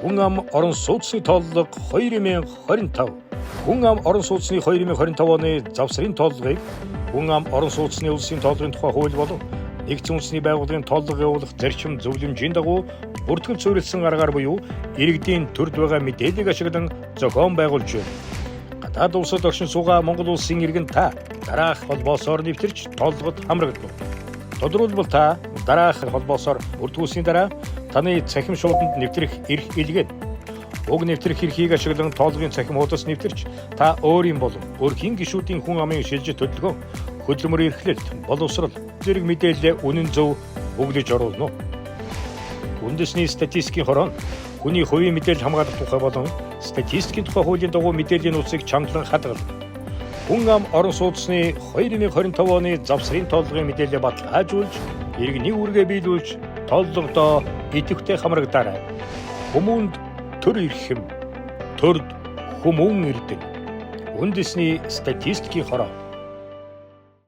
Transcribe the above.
Хүн ам орон сууцны тооллого 2025. Хүн ам орон сууцны 2025 оны завсрын тооллогыг Хүн ам орон сууцны улсын тооллогын тухай хууль болон нэгдсэн үндэсний байгууллагын тооллого явуулах зарчим зөвлөмжийн дагуу бүртгэл суурилсан аргаар буюу иргэдийн төрд байгаа мэдээллийг ашиглан зохион байгуулж байна. Гадаад улсад оршин суугаа Монгол улсын иргэн та дараах холбоосоор нэвтэрч тооллогод хамрагдав. Тодорхойлбол та дараах холбоосоор бүртгүүлсний дараа таны цахим шууданд нэвтрэх эрх илгээд уг нэвтрэх эрхийг ашиглан тооллогын цахим хуудас нэвтэрч та өөрийн болон өрхийн гишүүдийн хүн амын шилжиж төлөвлөгөө хөдөлмөр эрхлэлт боловсрол зэрэг мэдээлэл үнэн зөв өглөж оруулна. Үндэсний статистикийн хорон хүний хувийн мэдээлэл хамгаалах тухай болон статистикийн тухай хуулийн дагуу мэдээллийн улсыг чангалан хадгална. Хүн ам орон сууцны 2025 оны завсрын тооллогын мэдээлэл баталгаажуулж, иргэний үүргээ биелүүлж, тооллогодоо идэвхтэй хамрагдаарай. Хүмүүнд төр эрхэм, төрд хүмүүн эрдэнэ. Үндэсний статистикийн хорон